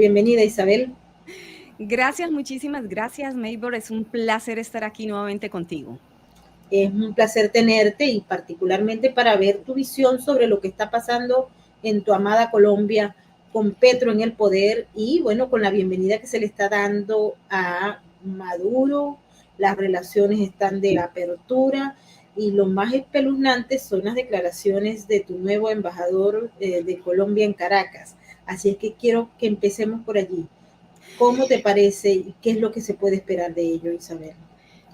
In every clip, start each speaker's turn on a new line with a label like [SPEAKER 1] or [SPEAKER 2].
[SPEAKER 1] Bienvenida, Isabel.
[SPEAKER 2] Gracias, muchísimas gracias, Maybor. Es un placer estar aquí nuevamente contigo.
[SPEAKER 1] Es un placer tenerte y particularmente para ver tu visión sobre lo que está pasando en tu amada Colombia con Petro en el poder y bueno, con la bienvenida que se le está dando a Maduro. Las relaciones están de apertura y lo más espeluznante son las declaraciones de tu nuevo embajador de Colombia en Caracas. Así es que quiero que empecemos por allí. ¿Cómo te parece y qué es lo que se puede esperar de ello, Isabel?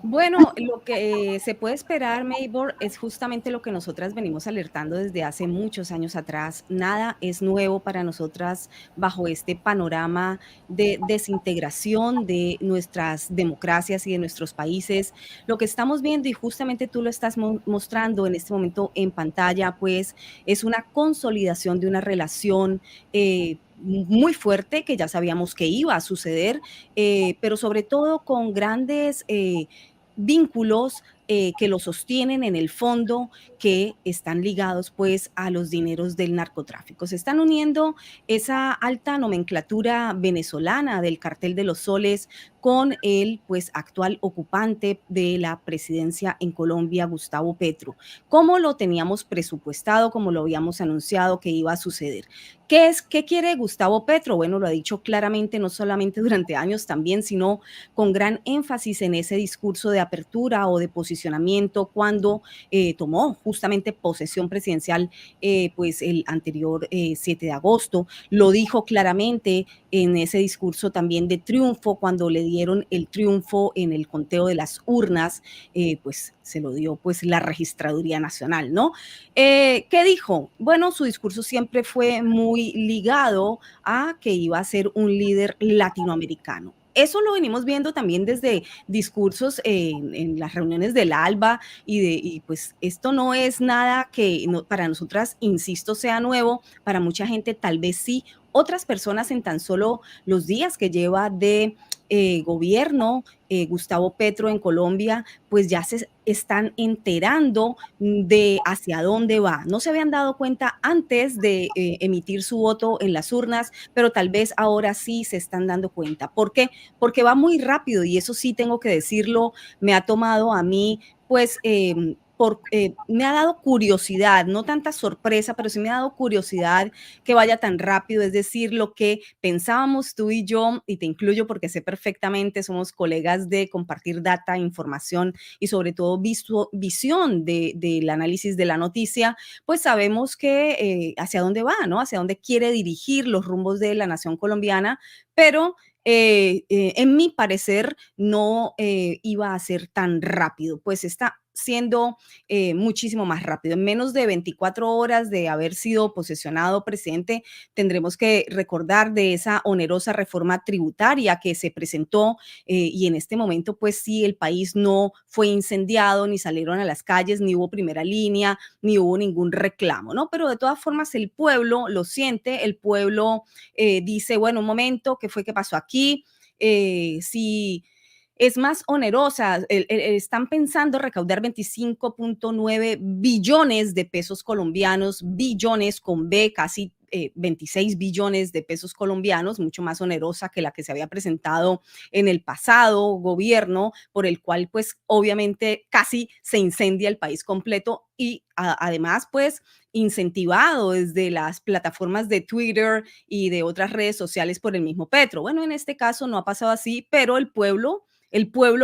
[SPEAKER 2] Bueno, lo que se puede esperar, Maybor, es justamente lo que nosotras venimos alertando desde hace muchos años atrás. Nada es nuevo para nosotras bajo este panorama de desintegración de nuestras democracias y de nuestros países. Lo que estamos viendo, y justamente tú lo estás mostrando en este momento en pantalla, pues es una consolidación de una relación muy fuerte que ya sabíamos que iba a suceder, pero sobre todo con grandes vínculos que lo sostienen en el fondo, que están ligados pues a los dineros del narcotráfico. Se están uniendo esa alta nomenclatura venezolana del cartel de los soles con el pues actual ocupante de la presidencia en Colombia, Gustavo Petro. ¿Cómo lo teníamos presupuestado, como lo habíamos anunciado que iba a suceder? ¿Qué quiere Gustavo Petro? Bueno, lo ha dicho claramente, no solamente durante años también, sino con gran énfasis en ese discurso de apertura o de posicionamiento cuando tomó justamente posesión presidencial, pues el anterior 7 de agosto. Lo dijo claramente en ese discurso también de triunfo, cuando le dieron el triunfo en el conteo de las urnas, pues se lo dio pues la Registraduría Nacional, ¿no? ¿Qué dijo? Bueno, su discurso siempre fue muy ligado a que iba a ser un líder latinoamericano. Eso lo venimos viendo también desde discursos en las reuniones del ALBA y pues esto no es nada que no, para nosotras, insisto, sea nuevo, para mucha gente tal vez sí, otras personas en tan solo los días que lleva de gobierno Gustavo Petro en Colombia, pues ya se están enterando de hacia dónde va. No se habían dado cuenta antes de emitir su voto en las urnas, pero tal vez ahora sí se están dando cuenta. ¿Por qué? Porque va muy rápido y eso sí tengo que decirlo, me ha tomado a mí, pues, me ha dado curiosidad, no tanta sorpresa, pero sí me ha dado curiosidad que vaya tan rápido, es decir, lo que pensábamos tú y yo, y te incluyo porque sé perfectamente, somos colegas de compartir data, información y sobre todo visión del análisis de la noticia, pues sabemos que hacia dónde va, ¿no? Hacia dónde quiere dirigir los rumbos de la nación colombiana, pero en mi parecer no iba a ser tan rápido, pues está siendo muchísimo más rápido. En menos de 24 horas de haber sido posesionado presidente, tendremos que recordar de esa onerosa reforma tributaria que se presentó y en este momento, pues sí, el país no fue incendiado, ni salieron a las calles, ni hubo primera línea, ni hubo ningún reclamo, ¿no? Pero de todas formas el pueblo lo siente, el pueblo dice, bueno, un momento, ¿qué fue que pasó aquí? Si es más onerosa, están pensando recaudar 25.9 billones de pesos colombianos, billones con B, casi 26 billones de pesos colombianos, mucho más onerosa que la que se había presentado en el pasado gobierno, por el cual pues obviamente casi se incendia el país completo y además pues incentivado desde las plataformas de Twitter y de otras redes sociales por el mismo Petro. Bueno, en este caso no ha pasado así, pero el pueblo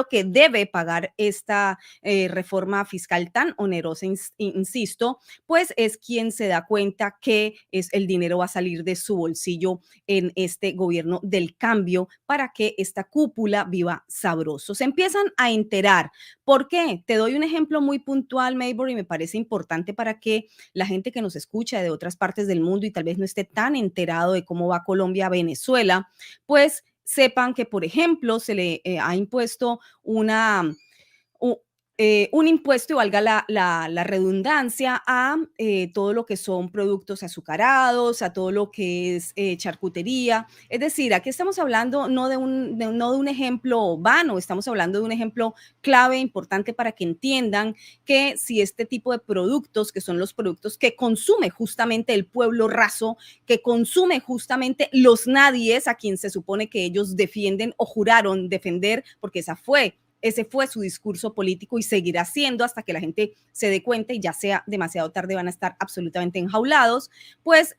[SPEAKER 2] que debe pagar esta reforma fiscal tan onerosa, insisto, pues es quien se da cuenta que el dinero va a salir de su bolsillo en este gobierno del cambio para que esta cúpula viva sabroso. Se empiezan a enterar. ¿Por qué? Te doy un ejemplo muy puntual, Maybor, y me parece importante para que la gente que nos escucha de otras partes del mundo y tal vez no esté tan enterado de cómo va Colombia a Venezuela, pues sepan que, por ejemplo, se le ha impuesto una, un impuesto, y valga la redundancia, a todo lo que son productos azucarados, a todo lo que es charcutería. Es decir, aquí estamos hablando no de un ejemplo vano, estamos hablando de un ejemplo clave, importante para que entiendan que si este tipo de productos, que son los productos que consume justamente el pueblo raso, que consume justamente los nadies, a quien se supone que ellos defienden o juraron defender, porque ese fue su discurso político y seguirá siendo hasta que la gente se dé cuenta y ya sea demasiado tarde van a estar absolutamente enjaulados, pues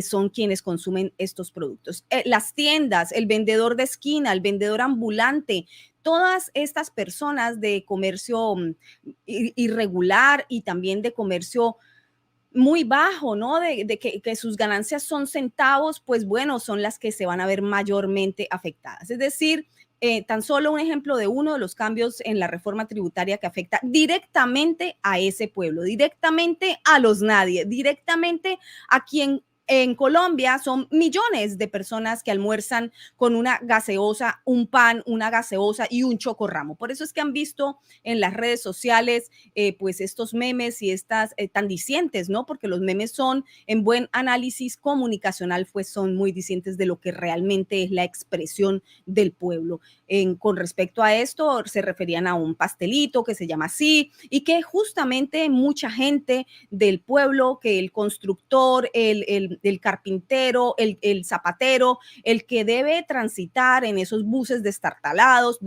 [SPEAKER 2] son quienes consumen estos productos. Las tiendas, el vendedor de esquina, el vendedor ambulante, todas estas personas de comercio irregular y también de comercio muy bajo, ¿no? De que sus ganancias son centavos, pues bueno, son las que se van a ver mayormente afectadas. Es decir, tan solo un ejemplo de uno de los cambios en la reforma tributaria que afecta directamente a ese pueblo, directamente a los nadie, directamente a quien en Colombia son millones de personas que almuerzan con una gaseosa, un pan, una gaseosa y un chocorramo. Por eso es que han visto en las redes sociales pues estos memes y estas tan dicientes, ¿no? Porque los memes son, en buen análisis comunicacional, pues son muy dicientes de lo que realmente es la expresión del pueblo. Con respecto a esto, se referían a un pastelito que se llama así y que justamente mucha gente del pueblo, que el constructor, el carpintero, el zapatero, el que debe transitar en esos buses destartalados,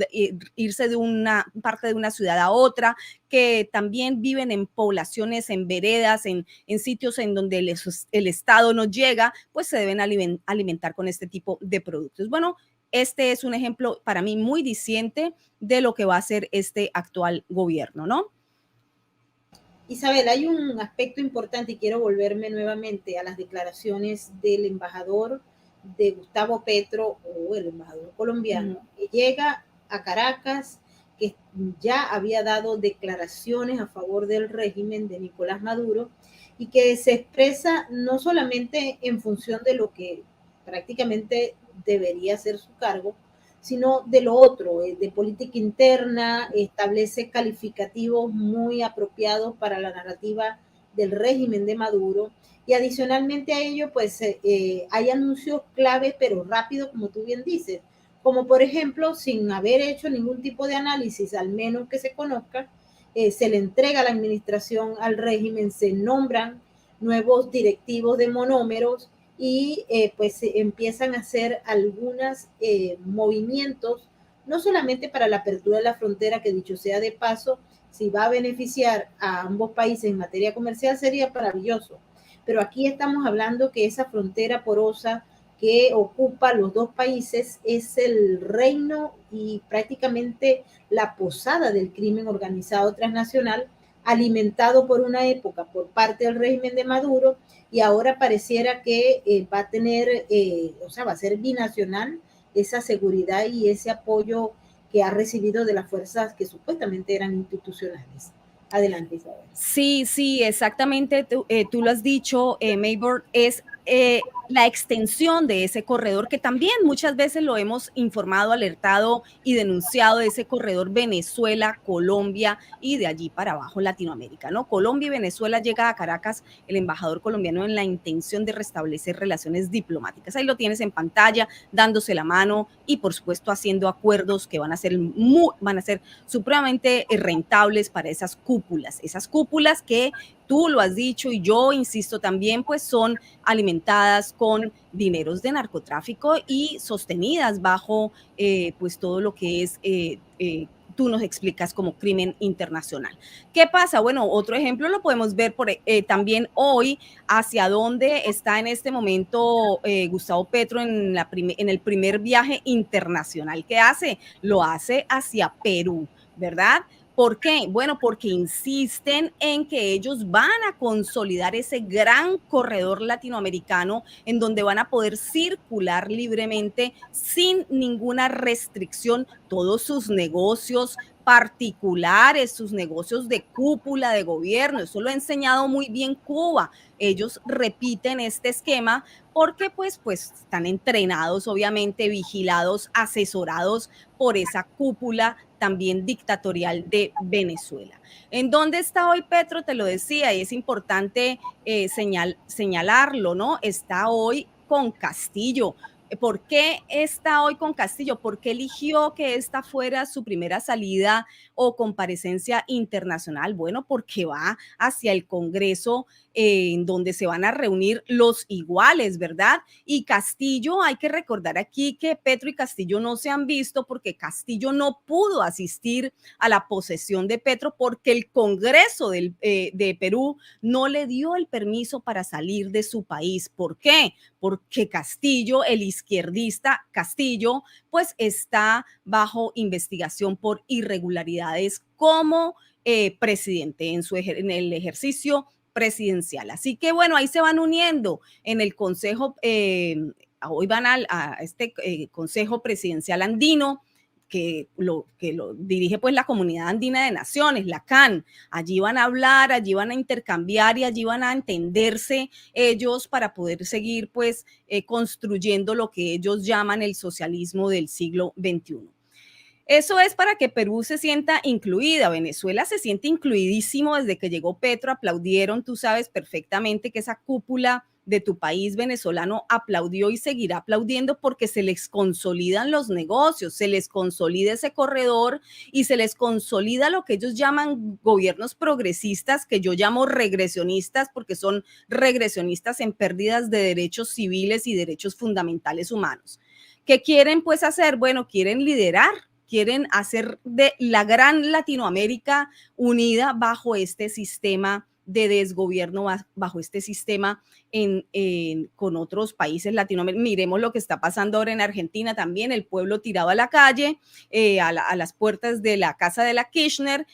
[SPEAKER 2] irse de una parte de una ciudad a otra, que también viven en poblaciones, en veredas, en sitios en donde el Estado no llega, pues se deben alimentar con este tipo de productos. Bueno, este es un ejemplo para mí muy diciente de lo que va a ser este actual gobierno, ¿no?
[SPEAKER 1] Isabel, hay un aspecto importante y quiero volverme nuevamente a las declaraciones del embajador de Gustavo Petro o el embajador colombiano, que llega a Caracas, que ya había dado declaraciones a favor del régimen de Nicolás Maduro y que se expresa no solamente en función de lo que prácticamente debería ser su cargo, sino de lo otro, de política interna, establece calificativos muy apropiados para la narrativa del régimen de Maduro y adicionalmente a ello, pues hay anuncios clave pero rápido, como tú bien dices, como por ejemplo, sin haber hecho ningún tipo de análisis, al menos que se conozca, se le entrega la administración al régimen, se nombran nuevos directivos de monómeros y pues se empiezan a hacer algunos movimientos, no solamente para la apertura de la frontera, que dicho sea de paso, si va a beneficiar a ambos países en materia comercial sería maravilloso, pero aquí estamos hablando que esa frontera porosa que ocupa los dos países es el reino y prácticamente la posada del crimen organizado transnacional, alimentado por una época por parte del régimen de Maduro y ahora pareciera que va a tener, o sea, va a ser binacional esa seguridad y ese apoyo que ha recibido de las fuerzas que supuestamente eran institucionales. Adelante, Isabel.
[SPEAKER 2] Sí, sí, exactamente, tú lo has dicho, Maybor, es la extensión de ese corredor que también muchas veces lo hemos informado, alertado y denunciado de ese corredor Venezuela, Colombia y de allí para abajo Latinoamérica, ¿no? Colombia y Venezuela llega a Caracas el embajador colombiano en la intención de restablecer relaciones diplomáticas. Ahí lo tienes en pantalla, dándose la mano y por supuesto haciendo acuerdos que van a ser supremamente rentables para esas cúpulas que tú lo has dicho y yo insisto también, pues son alimentadas con dineros de narcotráfico y sostenidas bajo pues todo lo que es tú nos explicas como crimen internacional. ¿Qué pasa? Bueno, otro ejemplo lo podemos ver también hoy, hacia dónde está en este momento Gustavo Petro en el primer viaje internacional que hace. Lo hace hacia Perú, ¿verdad? ¿Por qué? Bueno, porque insisten en que ellos van a consolidar ese gran corredor latinoamericano en donde van a poder circular libremente sin ninguna restricción todos sus negocios particulares, sus negocios de cúpula de gobierno. Eso lo ha enseñado muy bien Cuba. Ellos repiten este esquema porque pues están entrenados, obviamente, vigilados, asesorados por esa cúpula también dictatorial de Venezuela. ¿En dónde está hoy Petro? Te lo decía, y es importante señalarlo, ¿no? Está hoy con Castillo. ¿Por qué está hoy con Castillo? ¿Por qué eligió que esta fuera su primera salida o comparecencia internacional? Bueno, porque va hacia el Congreso en donde se van a reunir los iguales, ¿verdad? Y Castillo, hay que recordar aquí que Petro y Castillo no se han visto porque Castillo no pudo asistir a la posesión de Petro porque el Congreso de Perú no le dio el permiso para salir de su país. ¿Por qué? Porque Castillo, el izquierdista Castillo, pues está bajo investigación por irregularidades como presidente en el ejercicio presidencial. Así que bueno, ahí se van uniendo en el Consejo, hoy van a este Consejo Presidencial Andino, que lo dirige pues la Comunidad Andina de Naciones, la CAN. Allí van a hablar, allí van a intercambiar y allí van a entenderse ellos para poder seguir pues construyendo lo que ellos llaman el socialismo del siglo XXI. Eso es para que Perú se sienta incluida. Venezuela se siente incluidísimo desde que llegó Petro. Aplaudieron, tú sabes perfectamente que esa cúpula de tu país venezolano aplaudió y seguirá aplaudiendo porque se les consolidan los negocios, se les consolida ese corredor y se les consolida lo que ellos llaman gobiernos progresistas, que yo llamo regresionistas porque son regresionistas en pérdidas de derechos civiles y derechos fundamentales humanos. ¿Qué quieren pues hacer? Bueno, quieren liderar, quieren hacer de la gran Latinoamérica unida bajo este sistema de desgobierno, bajo este sistema con otros países latinoamericanos. Miremos lo que está pasando ahora en Argentina también, el pueblo tirado a la calle, a las puertas de la casa de la Kirchner,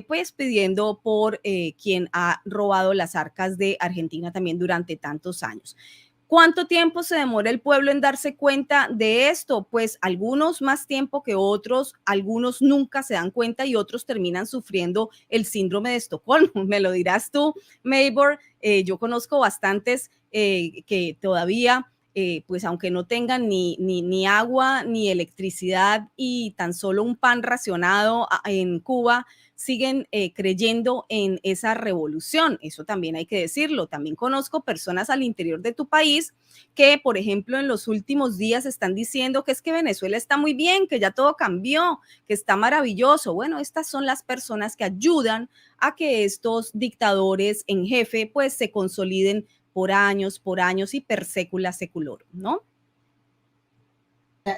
[SPEAKER 2] pues pidiendo por quien ha robado las arcas de Argentina también durante tantos años. ¿Cuánto tiempo se demora el pueblo en darse cuenta de esto? Pues algunos más tiempo que otros, algunos nunca se dan cuenta y otros terminan sufriendo el síndrome de Estocolmo. Me lo dirás tú, Maybor. Yo conozco bastantes que todavía, pues aunque no tengan ni agua ni electricidad y tan solo un pan racionado en Cuba, siguen creyendo en esa revolución. Eso también hay que decirlo. También conozco personas al interior de tu país que, por ejemplo, en los últimos días están diciendo que es que Venezuela está muy bien, que ya todo cambió, que está maravilloso. Bueno, estas son las personas que ayudan a que estos dictadores en jefe pues se consoliden por años y per secula seculorum, ¿no?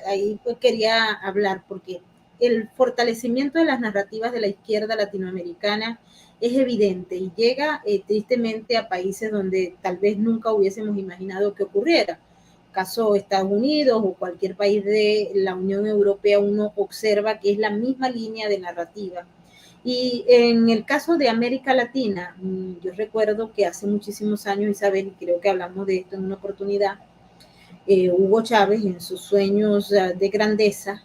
[SPEAKER 1] Ahí pues quería hablar porque el fortalecimiento de las narrativas de la izquierda latinoamericana es evidente y llega tristemente a países donde tal vez nunca hubiésemos imaginado que ocurriera. Caso Estados Unidos o cualquier país de la Unión Europea, uno observa que es la misma línea de narrativa. Y en el caso de América Latina, yo recuerdo que hace muchísimos años, Isabel, y creo que hablamos de esto en una oportunidad, Hugo Chávez en sus sueños de grandeza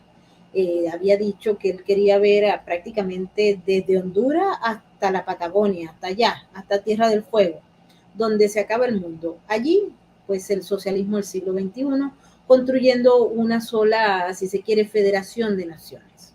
[SPEAKER 1] había dicho que él quería ver prácticamente desde Honduras hasta la Patagonia, hasta allá, hasta Tierra del Fuego, donde se acaba el mundo. Allí, pues el socialismo del siglo XXI, construyendo una sola, si se quiere, federación de naciones.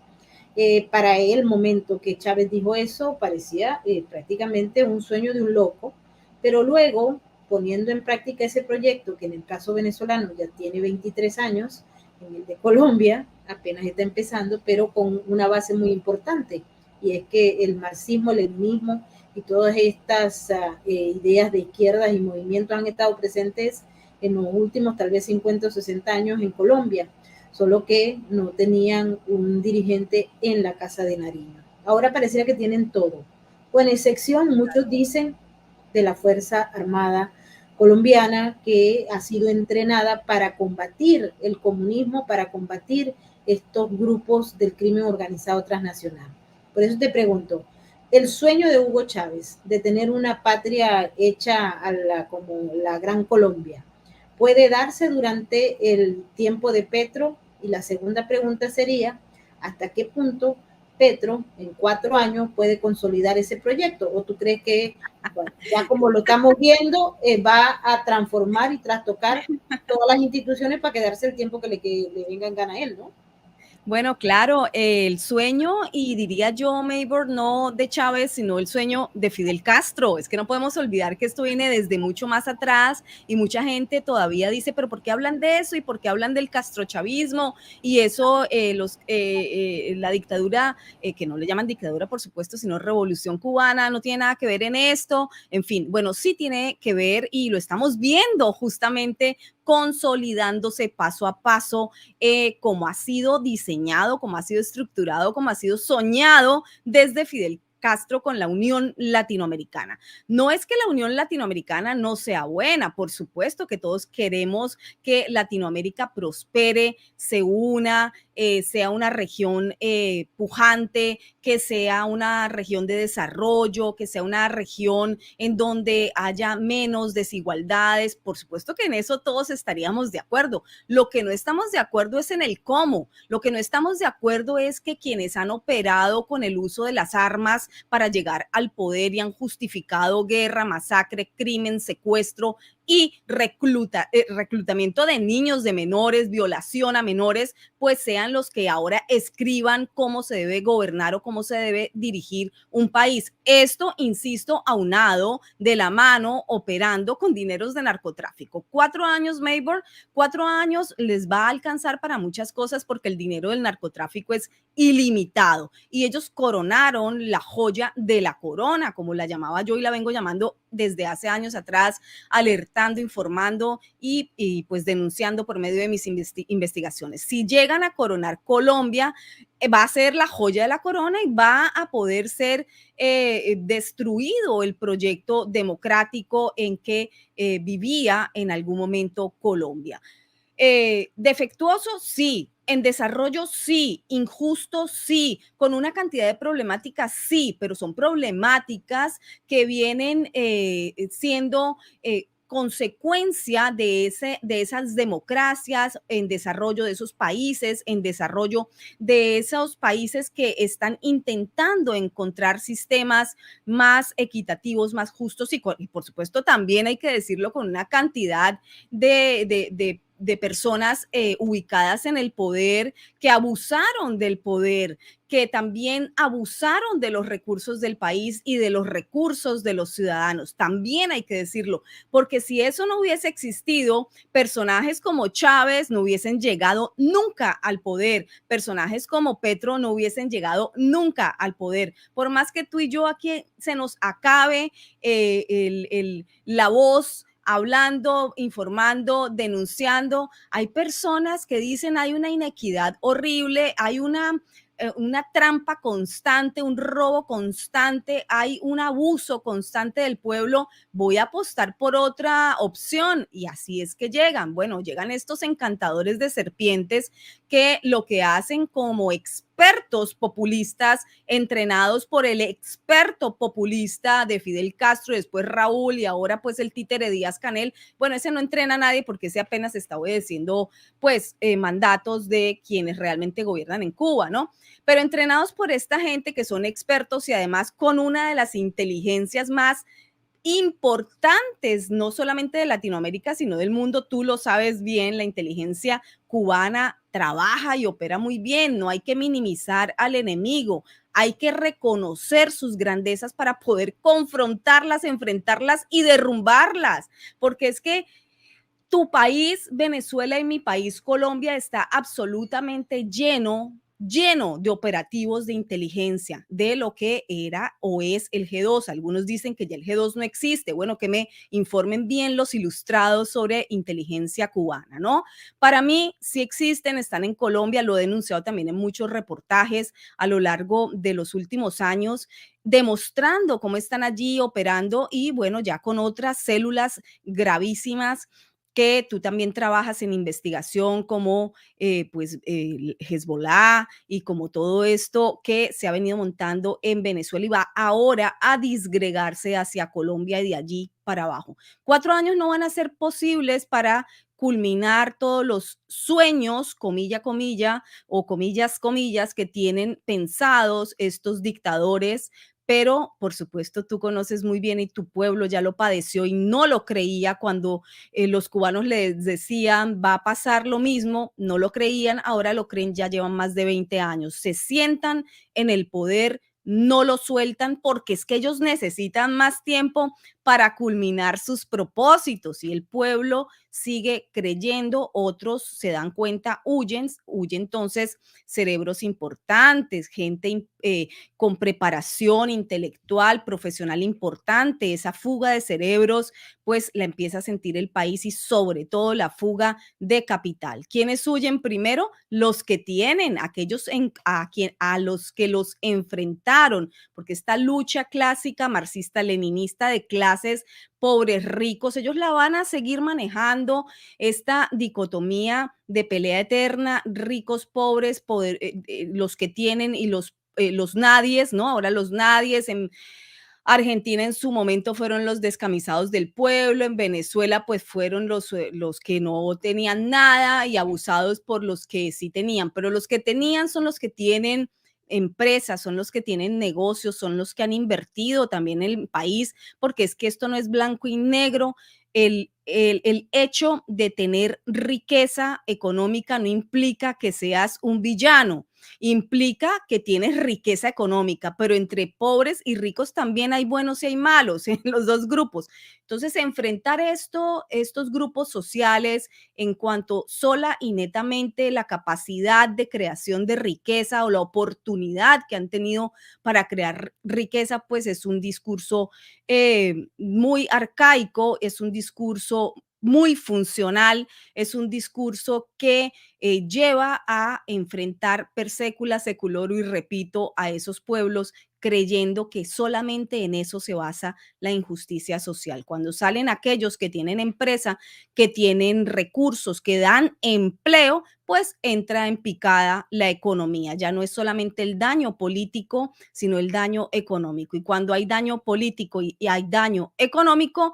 [SPEAKER 1] Para el momento que Chávez dijo eso, parecía prácticamente un sueño de un loco, pero luego, poniendo en práctica ese proyecto, que en el caso venezolano ya tiene 23 años, en el de Colombia apenas está empezando, pero con una base muy importante, y es que el marxismo, el leninismo y todas estas ideas de izquierdas y movimientos han estado presentes en los últimos tal vez 50 o 60 años en Colombia, solo que no tenían un dirigente en la Casa de Nariño. Ahora pareciera que tienen todo, con excepción, muchos dicen, de la Fuerza Armada colombiana, que ha sido entrenada para combatir el comunismo, para combatir estos grupos del crimen organizado transnacional. Por eso te pregunto, el sueño de Hugo Chávez de tener una patria hecha como la Gran Colombia, ¿puede darse durante el tiempo de Petro? Y la segunda pregunta sería, ¿hasta qué punto Petro en 4 años puede consolidar ese proyecto? ¿O tú crees que, bueno, ya como lo estamos viendo, va a transformar y trastocar todas las instituciones para quedarse el tiempo que le venga en gana a él, ¿no?
[SPEAKER 2] Bueno, claro, el sueño, y diría yo, Maybor, no de Chávez, sino el sueño de Fidel Castro. Es que no podemos olvidar que esto viene desde mucho más atrás y mucha gente todavía dice, pero ¿por qué hablan de eso? ¿Y por qué hablan del castrochavismo? Y eso, la dictadura, que no le llaman dictadura, por supuesto, sino revolución cubana, no tiene nada que ver en esto. En fin, bueno, sí tiene que ver y lo estamos viendo justamente consolidándose paso a paso, como ha sido diseñado, como ha sido estructurado, como ha sido soñado desde Fidel Castro con la Unión Latinoamericana. No es que la Unión Latinoamericana no sea buena, por supuesto que todos queremos que Latinoamérica prospere, se una, sea una región pujante, que sea una región de desarrollo, que sea una región en donde haya menos desigualdades. Por supuesto que en eso todos estaríamos de acuerdo. Lo que no estamos de acuerdo es en el cómo. Lo que no estamos de acuerdo es que quienes han operado con el uso de las armas para llegar al poder y han justificado guerra, masacre, crimen, secuestro y reclutamiento de niños, de menores, violación a menores, pues sean los que ahora escriban cómo se debe gobernar o cómo se debe dirigir un país. Esto, insisto, aunado de la mano, operando con dineros de narcotráfico. 4 años, Maybor, 4 años les va a alcanzar para muchas cosas porque el dinero del narcotráfico es ilimitado y ellos coronaron la joya de la corona, como la llamaba yo y la vengo llamando desde hace años atrás, alertando, informando y pues denunciando por medio de mis investigaciones. Si llegan a coronar Colombia, va a ser la joya de la corona y va a poder ser destruido el proyecto democrático en que vivía en algún momento Colombia. Defectuoso, sí. En desarrollo, sí. Injusto, sí. Con una cantidad de problemáticas, sí, pero son problemáticas que vienen siendo consecuencia de esas democracias en desarrollo, de esos países en desarrollo, de esos países que están intentando encontrar sistemas más equitativos, más justos y por supuesto también hay que decirlo con una cantidad de personas ubicadas en el poder que abusaron del poder, que también abusaron de los recursos del país y de los recursos de los ciudadanos. También hay que decirlo, porque si eso no hubiese existido, personajes como Chávez no hubiesen llegado nunca al poder, personajes como Petro no hubiesen llegado nunca al poder. Por más que tú y yo aquí se nos acabe la voz, hablando, informando, denunciando. Hay personas que dicen hay una inequidad horrible, hay una trampa constante, un robo constante, hay un abuso constante del pueblo, voy a apostar por otra opción. Y así es que llegan. Bueno, llegan estos encantadores de serpientes que lo que hacen como expertos populistas, entrenados por el experto populista de Fidel Castro, después Raúl y ahora pues el títere Díaz Canel. Bueno, ese no entrena a nadie porque ese apenas está obedeciendo pues mandatos de quienes realmente gobiernan en Cuba, ¿no? Pero entrenados por esta gente que son expertos y además con una de las inteligencias más importantes, no solamente de Latinoamérica, sino del mundo. Tú lo sabes bien, la inteligencia cubana trabaja y opera muy bien. No hay que minimizar al enemigo, hay que reconocer sus grandezas para poder confrontarlas, enfrentarlas y derrumbarlas, porque es que tu país, Venezuela, y mi país, Colombia, está absolutamente lleno de operativos de inteligencia de lo que era o es el G2. Algunos dicen que ya el G2 no existe. Bueno, que me informen bien los ilustrados sobre inteligencia cubana, ¿no? Para mí sí existen, están en Colombia, lo he denunciado también en muchos reportajes a lo largo de los últimos años, demostrando cómo están allí operando y bueno, ya con otras células gravísimas que tú también trabajas en investigación como pues Hezbollah y como todo esto que se ha venido montando en Venezuela y va ahora a disgregarse hacia Colombia y de allí para abajo. 4 años no van a ser posibles para culminar todos los sueños, comilla, comilla, o comillas, comillas, que tienen pensados estos dictadores pero por supuesto tú conoces muy bien y tu pueblo ya lo padeció y no lo creía cuando los cubanos les decían va a pasar lo mismo, no lo creían, ahora lo creen, ya llevan más de 20 años, se sientan en el poder, no lo sueltan porque es que ellos necesitan más tiempo para culminar sus propósitos y el pueblo sigue creyendo, otros se dan cuenta, huyen entonces cerebros importantes, gente con preparación intelectual, profesional importante, esa fuga de cerebros, pues la empieza a sentir el país y sobre todo la fuga de capital. ¿Quiénes huyen primero? Los que tienen, aquellos a los que los enfrentaron, porque esta lucha clásica marxista-leninista de clases pobres, ricos, ellos la van a seguir manejando, esta dicotomía de pelea eterna, ricos, pobres, los que tienen y los nadies, ¿no? Ahora los nadies en Argentina en su momento fueron los descamisados del pueblo, en Venezuela pues fueron los que no tenían nada y abusados por los que sí tenían, pero los que tenían son los que tienen empresas, son los que tienen negocios, son los que han invertido también en el país, porque es que esto no es blanco y negro. El hecho de tener riqueza económica no implica que seas un villano, implica que tienes riqueza económica, pero entre pobres y ricos también hay buenos y hay malos en los dos grupos. Entonces, enfrentar estos grupos sociales en cuanto sola y netamente la capacidad de creación de riqueza o la oportunidad que han tenido para crear riqueza, pues es un discurso muy arcaico, es un discurso muy funcional, es un discurso que lleva a enfrentar per secula seculorum y repito a esos pueblos creyendo que solamente en eso se basa la injusticia social. Cuando salen aquellos que tienen empresa, que tienen recursos, que dan empleo, pues entra en picada la economía. Ya no es solamente el daño político, sino el daño económico. Y cuando hay daño político y hay daño económico,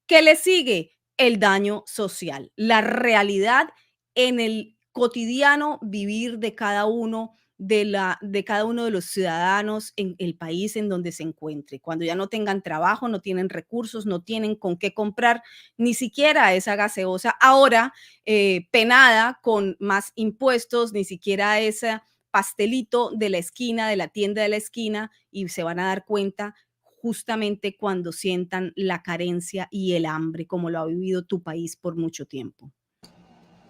[SPEAKER 2] ¿qué le sigue? El daño social. La realidad en el cotidiano vivir de cada uno de cada uno de los ciudadanos en el país en donde se encuentre. Cuando ya no tengan trabajo, no tienen recursos, no tienen con qué comprar ni siquiera esa gaseosa, ahora penada con más impuestos, ni siquiera ese pastelito de la esquina, de la tienda de la esquina, y se van a dar cuenta justamente cuando sientan la carencia y el hambre, como lo ha vivido tu país por mucho tiempo.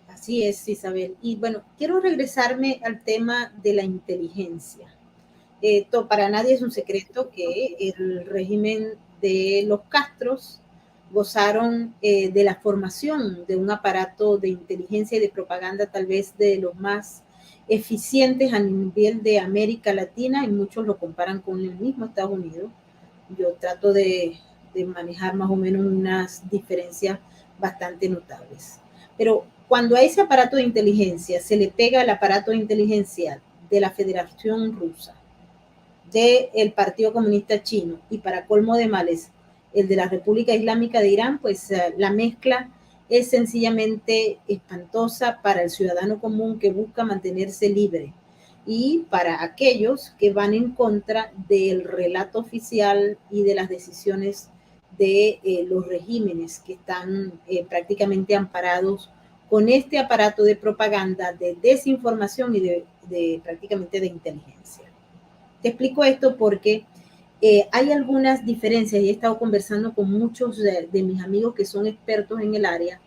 [SPEAKER 1] Así es, Isabel. Y bueno, quiero regresarme al tema de la inteligencia. Para nadie es un secreto que el régimen de los Castros gozaron de la formación de un aparato de inteligencia y de propaganda tal vez de los más eficientes a nivel de América Latina y muchos lo comparan con el mismo Estados Unidos. Yo trato de manejar más o menos unas diferencias bastante notables. Pero cuando a ese aparato de inteligencia se le pega el aparato de inteligencia de la Federación Rusa, del Partido Comunista Chino y para colmo de males el de la República Islámica de Irán, pues la mezcla es sencillamente espantosa para el ciudadano común que busca mantenerse libre y para aquellos que van en contra del relato oficial y de las decisiones de los regímenes que están prácticamente amparados con este aparato de propaganda, de desinformación y de prácticamente de inteligencia. Te explico esto porque hay algunas diferencias y he estado conversando con muchos de mis amigos que son expertos en el área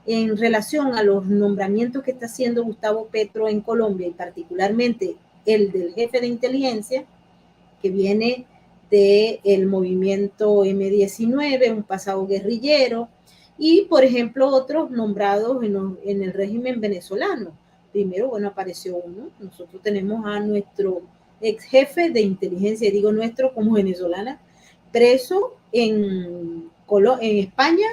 [SPEAKER 1] en relación a los nombramientos que está haciendo Gustavo Petro en Colombia y particularmente el del jefe de inteligencia que viene del movimiento M-19, un pasado guerrillero, y por ejemplo otros nombrados en el régimen venezolano. Primero, bueno, apareció uno, nosotros tenemos a nuestro ex jefe de inteligencia, digo nuestro como venezolana, preso en España,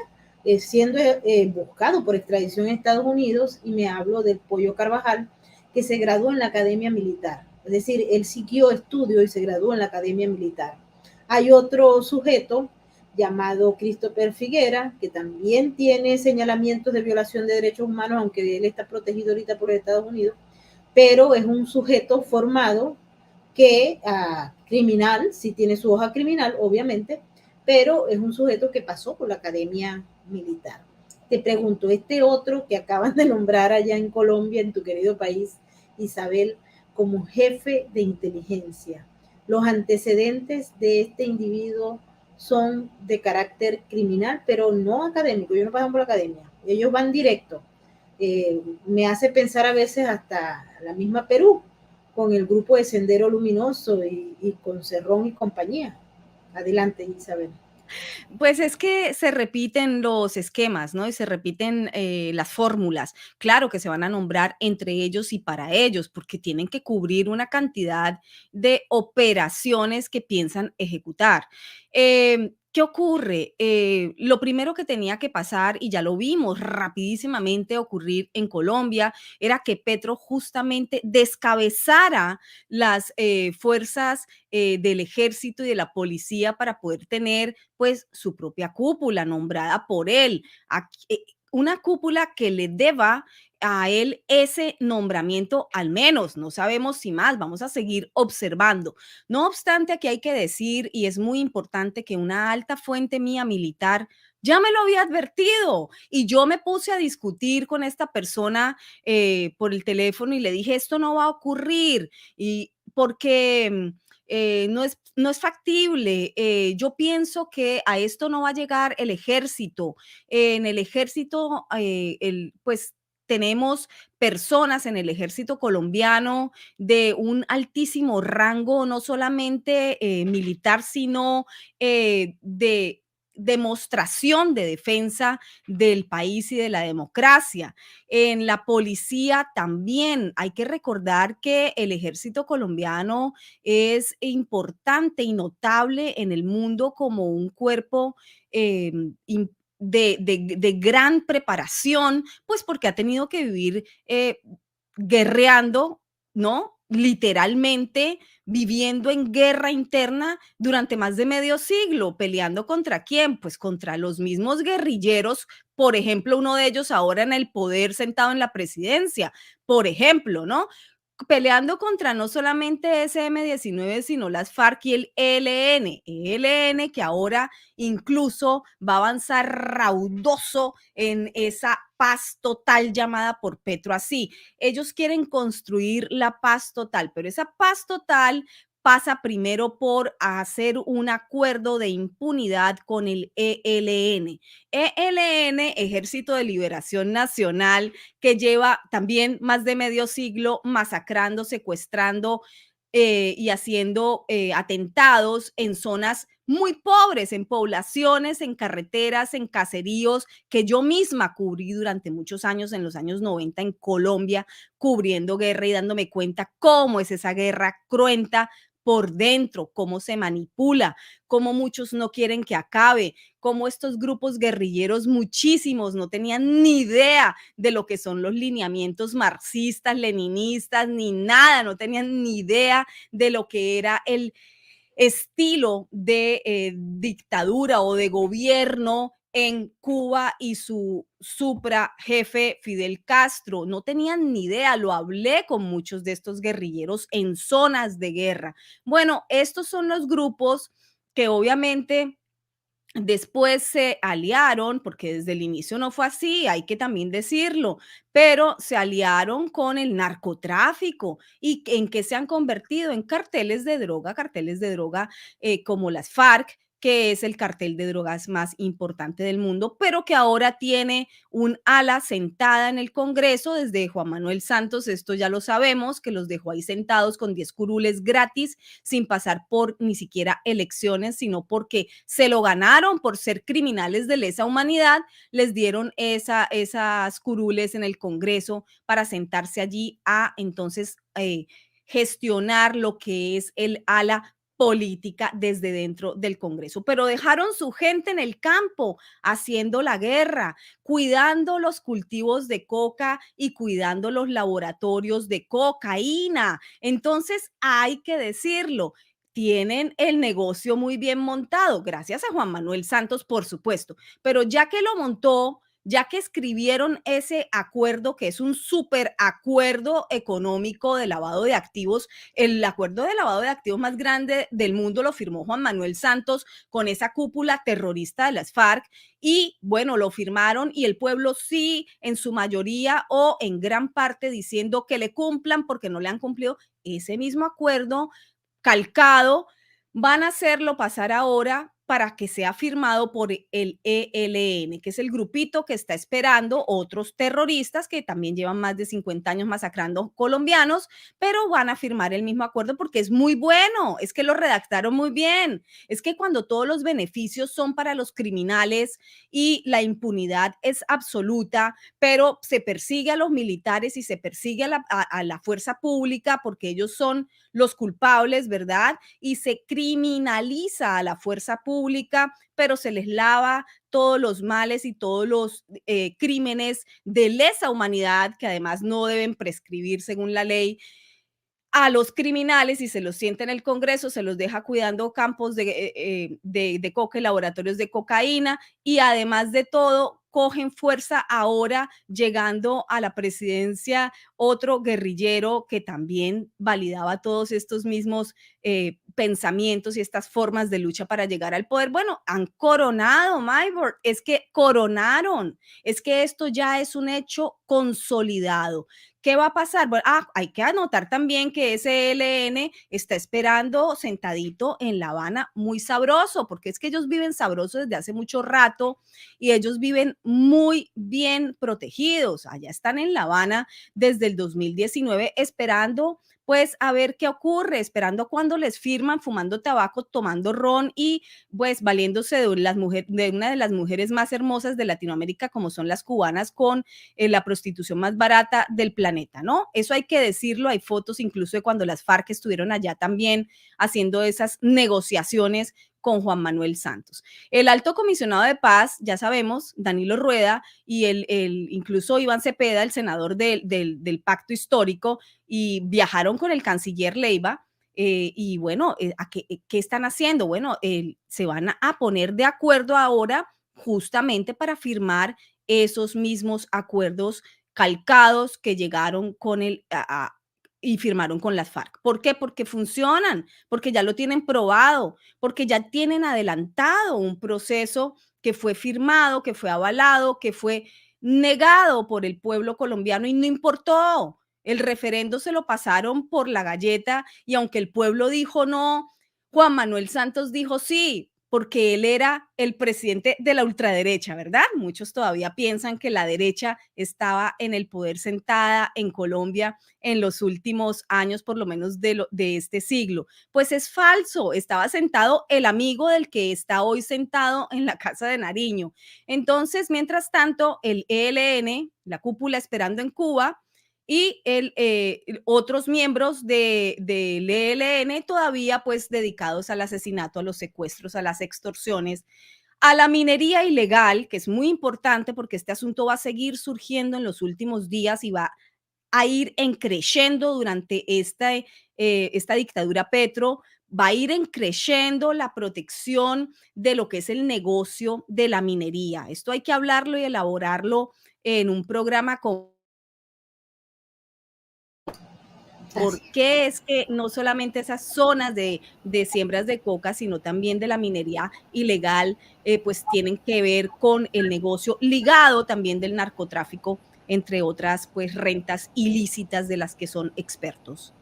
[SPEAKER 1] siendo buscado por extradición a Estados Unidos, y me hablo del Pollo Carvajal, que se graduó en la Academia Militar. Es decir, él siguió estudio y se graduó en la Academia Militar. Hay otro sujeto llamado Christopher Figuera, que también tiene señalamientos de violación de derechos humanos, aunque él está protegido ahorita por Estados Unidos, pero es un sujeto formado que criminal, sí tiene su hoja criminal, obviamente, pero es un sujeto que pasó por la academia militar. Te pregunto, este otro que acaban de nombrar allá en Colombia, en tu querido país, Isabel, como jefe de inteligencia, los antecedentes de este individuo son de carácter criminal, pero no académico. Ellos no pasan por la academia, ellos van directo. Me hace pensar a veces hasta la misma Perú, con el grupo de Sendero Luminoso y con Cerrón y compañía. Adelante, Isabel.
[SPEAKER 2] Pues es que se repiten los esquemas, ¿no? Y se repiten las fórmulas. Claro que se van a nombrar entre ellos y para ellos, porque tienen que cubrir una cantidad de operaciones que piensan ejecutar. ¿Qué ocurre? Lo primero que tenía que pasar, y ya lo vimos rapidísimamente ocurrir en Colombia, era que Petro justamente descabezara las fuerzas del ejército y de la policía para poder tener pues su propia cúpula nombrada por él. Una cúpula que le deba a él ese nombramiento al menos, no sabemos si más, vamos a seguir observando. No obstante, aquí hay que decir, y es muy importante, que una alta fuente mía militar ya me lo había advertido y yo me puse a discutir con esta persona por el teléfono y le dije, esto no va a ocurrir y porque no es factible. Yo pienso que a esto no va a llegar el ejército. En el ejército, pues tenemos personas en el ejército colombiano de un altísimo rango, no solamente militar, sino de demostración de defensa del país y de la democracia. En la policía también hay que recordar que el ejército colombiano es importante y notable en el mundo como un cuerpo eh, de gran preparación, pues porque ha tenido que vivir guerreando, ¿no? Literalmente viviendo en guerra interna durante más de medio siglo, peleando contra quién, pues contra los mismos guerrilleros, por ejemplo, uno de ellos ahora en el poder sentado en la presidencia, por ejemplo, ¿no? Peleando contra no solamente SM-19, sino las FARC y el ELN, que ahora incluso va a avanzar raudoso en esa paz total llamada por Petro así. Ellos quieren construir la paz total, pero esa paz total pasa primero por hacer un acuerdo de impunidad con el ELN. ELN, Ejército de Liberación Nacional, que lleva también más de medio siglo masacrando, secuestrando y haciendo atentados en zonas muy pobres, en poblaciones, en carreteras, en caseríos, que yo misma cubrí durante muchos años, en los años 90 en Colombia, cubriendo guerra y dándome cuenta cómo es esa guerra cruenta por dentro, cómo se manipula, cómo muchos no quieren que acabe, cómo estos grupos guerrilleros, muchísimos, no tenían ni idea de lo que son los lineamientos marxistas, leninistas, ni nada, no tenían ni idea de lo que era el estilo de dictadura o de gobierno en Cuba y su supra jefe Fidel Castro. No tenían ni idea, lo hablé con muchos de estos guerrilleros en zonas de guerra. Bueno, estos son los grupos que obviamente después se aliaron, porque desde el inicio no fue así, hay que también decirlo, pero se aliaron con el narcotráfico y en qué se han convertido en carteles de droga como las FARC, que es el cartel de drogas más importante del mundo, pero que ahora tiene un ala sentada en el Congreso desde Juan Manuel Santos, esto ya lo sabemos, que los dejó ahí sentados con 10 curules gratis, sin pasar por ni siquiera elecciones, sino porque se lo ganaron por ser criminales de lesa humanidad, les dieron esas curules en el Congreso para sentarse allí a entonces gestionar lo que es el ala política desde dentro del Congreso, pero dejaron su gente en el campo haciendo la guerra, cuidando los cultivos de coca y cuidando los laboratorios de cocaína. Entonces hay que decirlo, tienen el negocio muy bien montado, gracias a Juan Manuel Santos, por supuesto, pero ya que lo montó, ya que escribieron ese acuerdo, que es un súper acuerdo económico de lavado de activos, el acuerdo de lavado de activos más grande del mundo lo firmó Juan Manuel Santos con esa cúpula terrorista de las FARC y bueno, lo firmaron y el pueblo sí, en su mayoría o en gran parte diciendo que le cumplan porque no le han cumplido ese mismo acuerdo calcado, van a hacerlo pasar ahora para que sea firmado por el ELN, que es el grupito que está esperando otros terroristas que también llevan más de 50 años masacrando colombianos, pero van a firmar el mismo acuerdo porque es muy bueno, es que lo redactaron muy bien, es que cuando todos los beneficios son para los criminales y la impunidad es absoluta, pero se persigue a los militares y se persigue a la fuerza pública porque ellos son los culpables, ¿verdad? Y se criminaliza a la fuerza pública, pero se les lava todos los males y todos los crímenes de lesa humanidad que además no deben prescribir según la ley a los criminales y se los sienta en el Congreso, se los deja cuidando campos de coca y laboratorios de cocaína y además de todo cogen fuerza ahora llegando a la presidencia otro guerrillero que también validaba todos estos mismos pensamientos y estas formas de lucha para llegar al poder. Bueno, han coronado, Maybor, es que coronaron, es que esto ya es un hecho consolidado. ¿Qué va a pasar? Bueno, hay que anotar también que ese ELN está esperando sentadito en La Habana muy sabroso, porque es que ellos viven sabroso desde hace mucho rato y ellos viven muy bien protegidos. Allá están en La Habana desde el 2019 esperando pues a ver qué ocurre, esperando cuando les firman, fumando tabaco, tomando ron y pues valiéndose de una de las mujeres más hermosas de Latinoamérica como son las cubanas con la prostitución más barata del planeta, ¿no? Eso hay que decirlo, hay fotos incluso de cuando las FARC estuvieron allá también haciendo esas negociaciones con Juan Manuel Santos. El alto comisionado de paz, ya sabemos, Danilo Rueda y incluso Iván Cepeda, el senador del pacto histórico, y viajaron con el canciller Leiva, y bueno, ¿qué están haciendo? Bueno, se van a poner de acuerdo ahora justamente para firmar esos mismos acuerdos calcados que llegaron con y firmaron con las FARC. ¿Por qué? Porque funcionan, porque ya lo tienen probado, porque ya tienen adelantado un proceso que fue firmado, que fue avalado, que fue negado por el pueblo colombiano y no importó. El referendo se lo pasaron por la galleta y aunque el pueblo dijo no, Juan Manuel Santos dijo sí, porque él era el presidente de la ultraderecha, ¿verdad? Muchos todavía piensan que la derecha estaba en el poder sentada en Colombia en los últimos años, por lo menos de este siglo. Pues es falso, estaba sentado el amigo del que está hoy sentado en la Casa de Nariño. Entonces, mientras tanto, el ELN, la cúpula esperando en Cuba, y otros miembros del ELN todavía pues dedicados al asesinato, a los secuestros, a las extorsiones, a la minería ilegal, que es muy importante porque este asunto va a seguir surgiendo en los últimos días y va a ir creciendo durante esta dictadura Petro, va a ir creciendo la protección de lo que es el negocio de la minería. Esto hay que hablarlo y elaborarlo en un programa con ¿por qué es que no solamente esas zonas de siembras de coca, sino también de la minería ilegal, pues tienen que ver con el negocio ligado también del narcotráfico, entre otras pues rentas ilícitas de las que son expertos?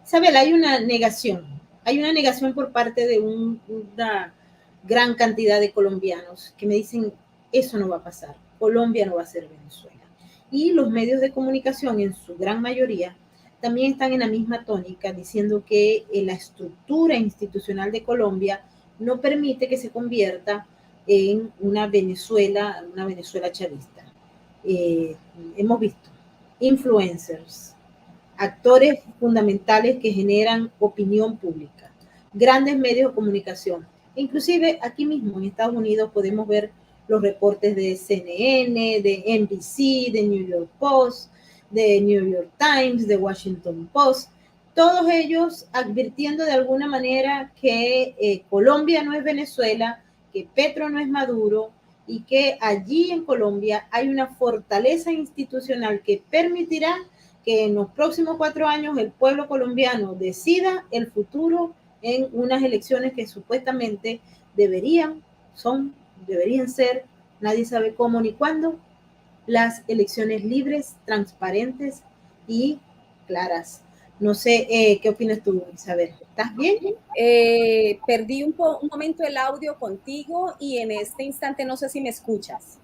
[SPEAKER 1] Isabel, hay una negación por parte de una gran cantidad de colombianos que me dicen, eso no va a pasar, Colombia no va a ser Venezuela. Y los medios de comunicación, en su gran mayoría, también están en la misma tónica, diciendo que la estructura institucional de Colombia no permite que se convierta en una Venezuela chavista. Hemos visto influencers, actores fundamentales que generan opinión pública, grandes medios de comunicación. Inclusive aquí mismo en Estados Unidos podemos ver los reportes de CNN, de NBC, de New York Post, de New York Times, de Washington Post, todos ellos advirtiendo de alguna manera que Colombia no es Venezuela, que Petro no es Maduro y que allí en Colombia hay una fortaleza institucional que permitirá que en los próximos 4 años el pueblo colombiano decida el futuro en unas elecciones que supuestamente deberían ser, nadie sabe cómo ni cuándo, las elecciones libres, transparentes y claras. No sé, ¿qué opinas tú, Isabel? ¿Estás bien?
[SPEAKER 2] Perdí un momento el audio contigo y en este instante no sé si me escuchas.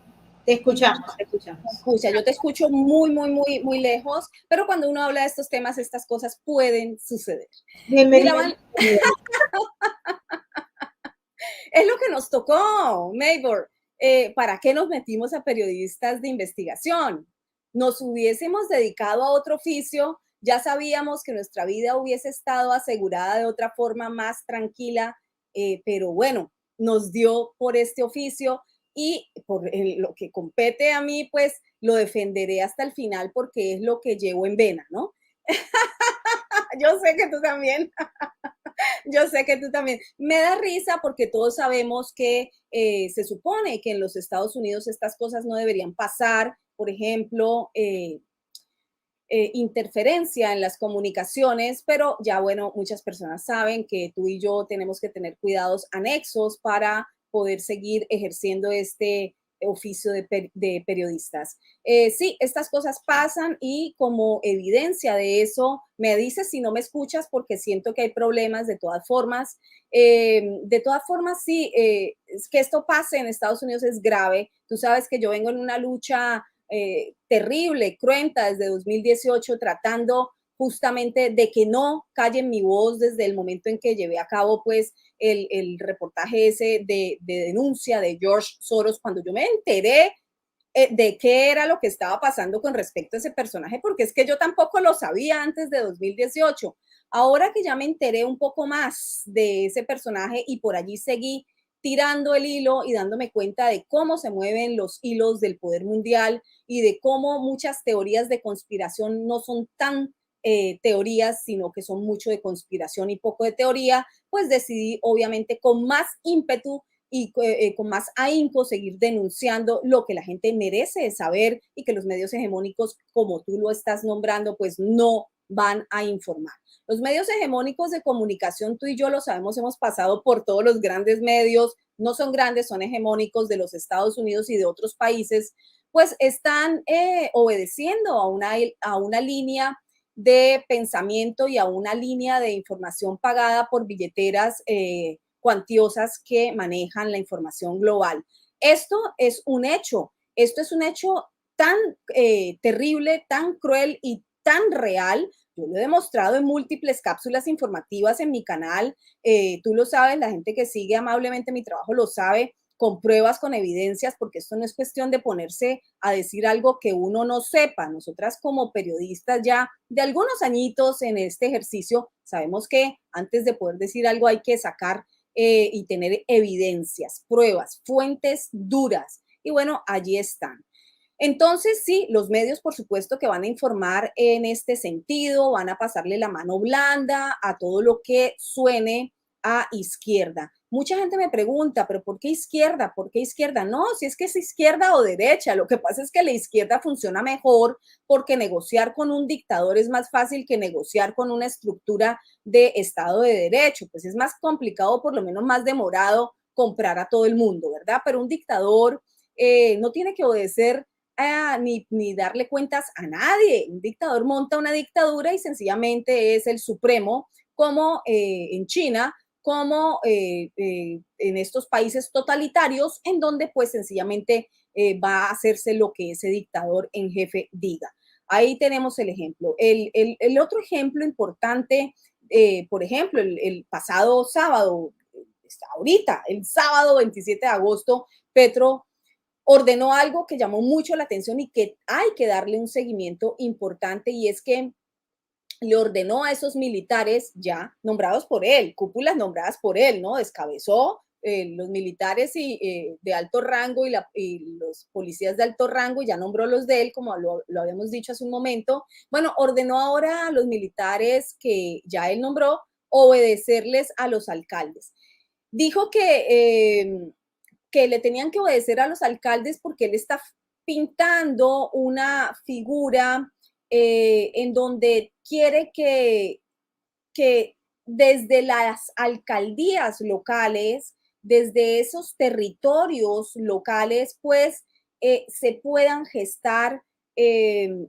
[SPEAKER 1] Te escuchamos, te escuchamos.
[SPEAKER 2] Escucha, yo te escucho muy, muy, muy, muy lejos, pero cuando uno habla de estos temas, estas cosas pueden suceder.
[SPEAKER 1] Bienvenido.
[SPEAKER 2] Es lo que nos tocó, Maybor. ¿Para qué nos metimos a periodistas de investigación? Nos hubiésemos dedicado a otro oficio, ya sabíamos que nuestra vida hubiese estado asegurada de otra forma más tranquila, pero bueno, nos dio por este oficio y por lo que compete a mí, pues lo defenderé hasta el final porque es lo que llevo en vena, ¿no? Yo sé que tú también. Yo sé que tú también. Me da risa porque todos sabemos que se supone que en los Estados Unidos estas cosas no deberían pasar. Por ejemplo, interferencia en las comunicaciones, pero ya bueno, muchas personas saben que tú y yo tenemos que tener cuidados anexos para poder seguir ejerciendo este oficio de periodistas. Sí, estas cosas pasan y como evidencia de eso, me dices si no me escuchas porque siento que hay problemas de todas formas. Sí, es que esto pase en Estados Unidos es grave. Tú sabes que yo vengo en una lucha terrible, cruenta desde 2018, tratando justamente de que no callen mi voz desde el momento en que llevé a cabo pues el reportaje ese de denuncia de George Soros, cuando yo me enteré de qué era lo que estaba pasando con respecto a ese personaje, porque es que yo tampoco lo sabía antes de 2018. Ahora que ya me enteré un poco más de ese personaje y por allí seguí tirando el hilo y dándome cuenta de cómo se mueven los hilos del poder mundial y de cómo muchas teorías de conspiración no son tan teorías, sino que son mucho de conspiración y poco de teoría, pues decidí obviamente con más ímpetu y con más ahínco seguir denunciando lo que la gente merece saber y que los medios hegemónicos, como tú lo estás nombrando, pues no van a informar. Los medios hegemónicos de comunicación, tú y yo lo sabemos, hemos pasado por todos los grandes medios, no son grandes, son hegemónicos de los Estados Unidos y de otros países, pues están obedeciendo a una línea de pensamiento y a una línea de información pagada por billeteras cuantiosas que manejan la información global. Esto es un hecho tan terrible, tan cruel y tan real. Yo lo he demostrado en múltiples cápsulas informativas en mi canal. Tú lo sabes, la gente que sigue amablemente mi trabajo lo sabe, con pruebas, con evidencias, porque esto no es cuestión de ponerse a decir algo que uno no sepa. Nosotras como periodistas ya de algunos añitos en este ejercicio, sabemos que antes de poder decir algo hay que sacar y tener evidencias, pruebas, fuentes duras. Y bueno, allí están. Entonces, sí, los medios, por supuesto, que van a informar en este sentido, van a pasarle la mano blanda a todo lo que suene a izquierda. Mucha gente me pregunta, pero ¿por qué izquierda? ¿Por qué izquierda? No, si es que es izquierda o derecha. Lo que pasa es que la izquierda funciona mejor porque negociar con un dictador es más fácil que negociar con una estructura de Estado de Derecho. Pues es más complicado, por lo menos más demorado, comprar a todo el mundo, ¿verdad? Pero un dictador no tiene que obedecer ni darle cuentas a nadie. Un dictador monta una dictadura y sencillamente es el supremo, como en China, como en estos países totalitarios, en donde pues sencillamente va a hacerse lo que ese dictador en jefe diga. Ahí tenemos el ejemplo. El otro ejemplo importante, por ejemplo, el pasado sábado, ahorita, el sábado 27 de agosto, Petro ordenó algo que llamó mucho la atención y que hay que darle un seguimiento importante, y es que le ordenó a esos militares ya nombrados por él, cúpulas nombradas por él, ¿no? Descabezó los militares de alto rango y los policías de alto rango, y ya nombró los de él, como lo habíamos dicho hace un momento. Bueno, ordenó ahora a los militares que ya él nombró obedecerles a los alcaldes. Dijo
[SPEAKER 3] que le tenían que obedecer a los alcaldes porque él está pintando una figura en donde quiere que desde las alcaldías locales, desde esos territorios locales, pues se puedan gestar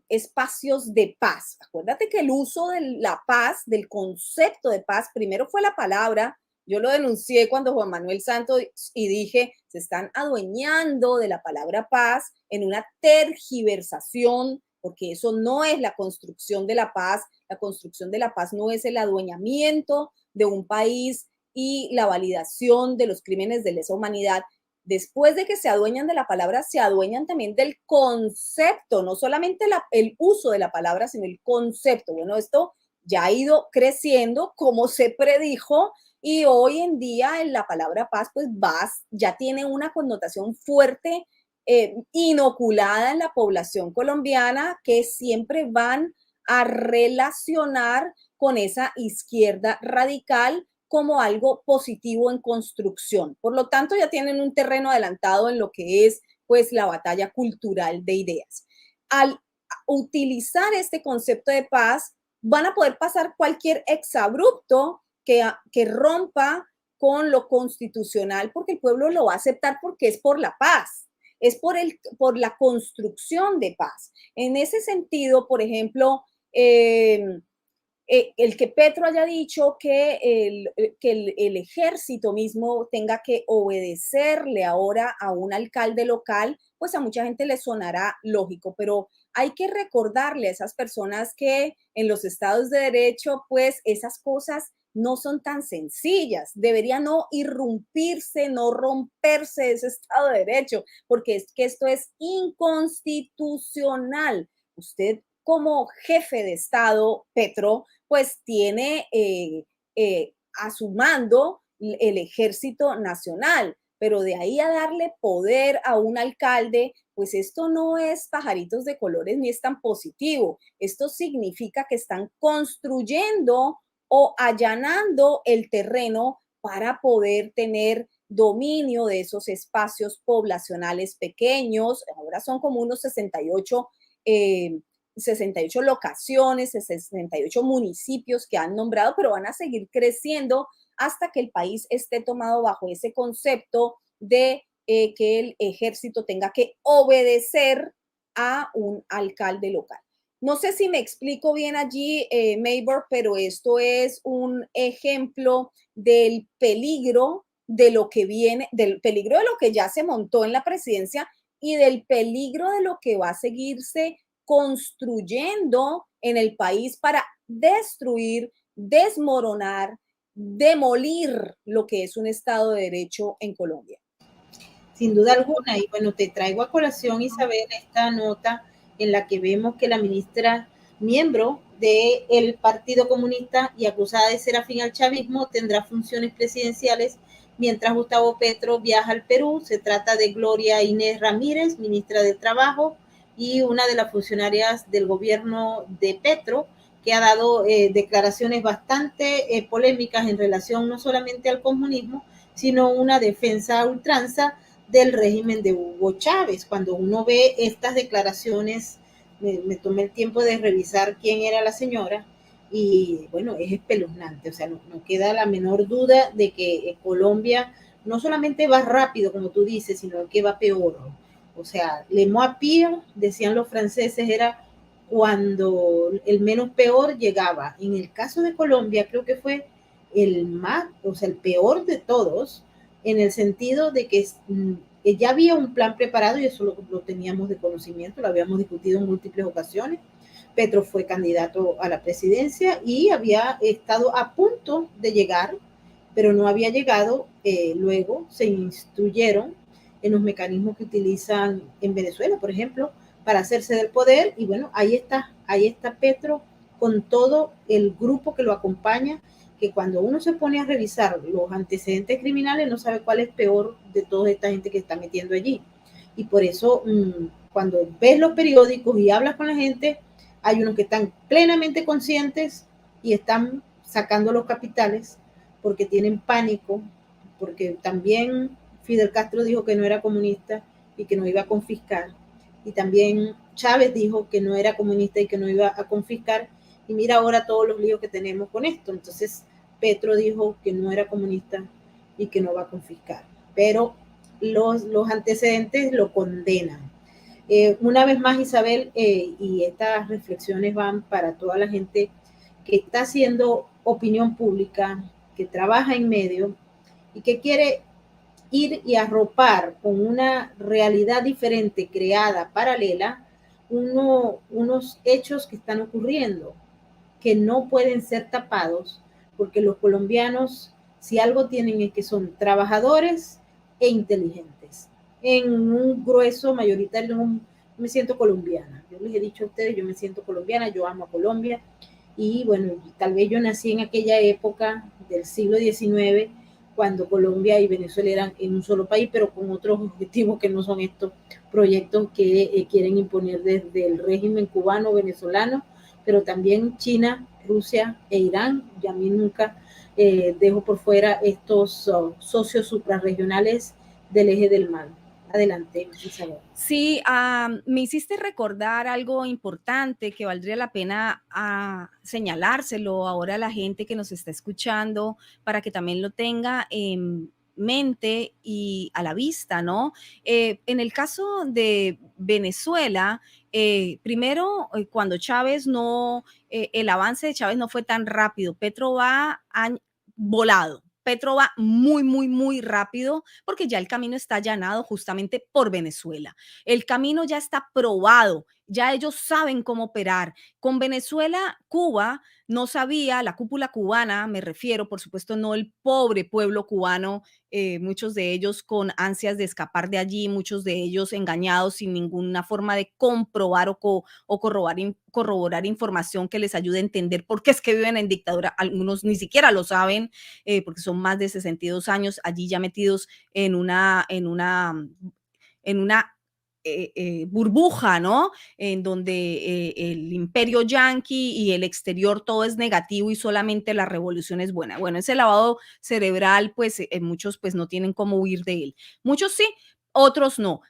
[SPEAKER 3] espacios de paz. Acuérdate que el uso de la paz, del concepto de paz, primero fue la palabra. Yo lo denuncié cuando Juan Manuel Santos y dije, se están adueñando de la palabra paz en una tergiversación, porque eso no es la construcción de la paz. La construcción de la paz no es el adueñamiento de un país y la validación de los crímenes de lesa humanidad. Después de que se adueñan de la palabra, se adueñan también del concepto, no solamente el uso de la palabra, sino el concepto. Bueno, esto ya ha ido creciendo como se predijo y hoy en día la palabra paz, pues ya tiene una connotación fuerte, inoculada en la población colombiana, que siempre van a relacionar con esa izquierda radical como algo positivo en construcción. Por lo tanto, ya tienen un terreno adelantado en lo que es pues la batalla cultural de ideas. Al utilizar este concepto de paz, van a poder pasar cualquier exabrupto que rompa con lo constitucional, porque el pueblo lo va a aceptar porque es por la paz, es por la construcción de paz. En ese sentido, por ejemplo, el que Petro haya dicho que el ejército mismo tenga que obedecerle ahora a un alcalde local, pues a mucha gente le sonará lógico, pero hay que recordarle a esas personas que en los estados de derecho, pues esas cosas no son tan sencillas. Debería no irrumpirse, no romperse ese estado de derecho, porque es que esto es inconstitucional. Usted como jefe de Estado, Petro, pues tiene a su mando el Ejército Nacional, pero de ahí a darle poder a un alcalde, pues esto no es pajaritos de colores ni es tan positivo. Esto significa que están construyendo o allanando el terreno para poder tener dominio de esos espacios poblacionales pequeños. Ahora son como unos 68 locaciones, 68 municipios que han nombrado, pero van a seguir creciendo hasta que el país esté tomado bajo ese concepto de que el ejército tenga que obedecer a un alcalde local. No sé si me explico bien allí, Maybor, pero esto es un ejemplo del peligro de lo que viene, del peligro de lo que ya se montó en la presidencia y del peligro de lo que va a seguirse construyendo en el país para destruir, desmoronar, demolir lo que es un Estado de Derecho en Colombia.
[SPEAKER 1] Sin duda alguna, y bueno, te traigo a colación, Isabel, esta nota en la que vemos que la ministra, miembro del Partido Comunista y acusada de ser afín al chavismo, tendrá funciones presidenciales mientras Gustavo Petro viaja al Perú. Se trata de Gloria Inés Ramírez, ministra de Trabajo, y una de las funcionarias del gobierno de Petro, que ha dado declaraciones bastante polémicas en relación no solamente al comunismo, sino una defensa a ultranza del régimen de Hugo Chávez. Cuando uno ve estas declaraciones, me tomé el tiempo de revisar quién era la señora y bueno, es espeluznante, o sea, no queda la menor duda de que Colombia no solamente va rápido, como tú dices, sino que va peor. O sea, le moins pire, decían los franceses, era cuando el menos peor llegaba. En el caso de Colombia, creo que fue el más, o sea, el peor de todos, en el sentido de que ya había un plan preparado y eso lo teníamos de conocimiento, lo habíamos discutido en múltiples ocasiones. Petro fue candidato a la presidencia y había estado a punto de llegar, pero no había llegado. Luego se instruyeron en los mecanismos que utilizan en Venezuela, por ejemplo, para hacerse del poder. Y bueno, ahí está Petro con todo el grupo que lo acompaña, que cuando uno se pone a revisar los antecedentes criminales no sabe cuál es peor de toda esta gente que está metiendo allí. Y por eso, cuando ves los periódicos y hablas con la gente, hay unos que están plenamente conscientes y están sacando los capitales porque tienen pánico, porque también Fidel Castro dijo que no era comunista y que no iba a confiscar. Y también Chávez dijo que no era comunista y que no iba a confiscar. Y mira ahora todos los líos que tenemos con esto. Entonces Petro dijo que no era comunista y que no va a confiscar. Pero los antecedentes lo condenan. Una vez más, Isabel, y estas reflexiones van para toda la gente que está haciendo opinión pública, que trabaja en medio y que quiere ir y arropar con una realidad diferente, creada, paralela, unos hechos que están ocurriendo, que no pueden ser tapados, porque los colombianos, si algo tienen es que son trabajadores e inteligentes. En un grueso mayoritario, me siento colombiana. Yo les he dicho a ustedes, yo me siento colombiana, yo amo a Colombia. Y bueno, tal vez yo nací en aquella época del siglo XIX, cuando Colombia y Venezuela eran en un solo país, pero con otros objetivos que no son estos proyectos que quieren imponer desde el régimen cubano, venezolano, pero también China, Rusia e Irán. Y a mí nunca dejo por fuera estos socios suprarregionales del eje del mal. Adelante, Isabel.
[SPEAKER 2] Sí, me hiciste recordar algo importante que valdría la pena señalárselo ahora a la gente que nos está escuchando para que también lo tenga en mente y a la vista, ¿no? En el caso de Venezuela, primero, cuando Chávez no, el avance de Chávez no fue tan rápido, Petro va volado. Petro va muy, muy, muy rápido porque ya el camino está allanado justamente por Venezuela. El camino ya está probado, ya ellos saben cómo operar. Con Venezuela, Cuba no sabía, la cúpula cubana, me refiero, por supuesto, no el pobre pueblo cubano, muchos de ellos con ansias de escapar de allí, muchos de ellos engañados sin ninguna forma de comprobar o corroborar información que les ayude a entender por qué es que viven en dictadura. Algunos ni siquiera lo saben, porque son más de 62 años allí ya metidos en una burbuja, ¿no? En donde el imperio yanqui y el exterior todo es negativo y solamente la revolución es buena. Bueno, ese lavado cerebral, pues muchos pues no tienen cómo huir de él. Muchos sí, otros no.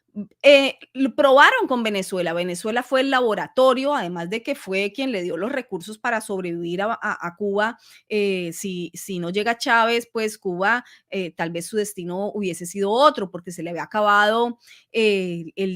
[SPEAKER 2] Probaron con Venezuela. Venezuela fue el laboratorio, además de que fue quien le dio los recursos para sobrevivir a Cuba. Si no llega Chávez, pues Cuba, tal vez su destino hubiese sido otro, porque se le había acabado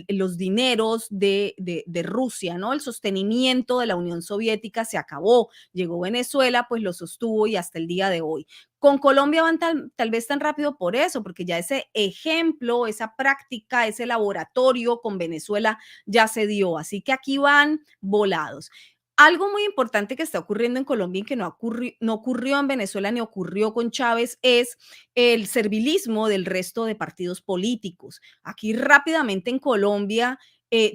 [SPEAKER 2] los dineros de Rusia, ¿no? El sostenimiento de la Unión Soviética se acabó. Llegó Venezuela, pues lo sostuvo y hasta el día de hoy. Con Colombia van tal vez tan rápido por eso, porque ya ese ejemplo, esa práctica, ese laboratorio con Venezuela ya se dio. Así que aquí van volados. Algo muy importante que está ocurriendo en Colombia y que no ocurrió en Venezuela ni ocurrió con Chávez es el servilismo del resto de partidos políticos. Aquí rápidamente en Colombia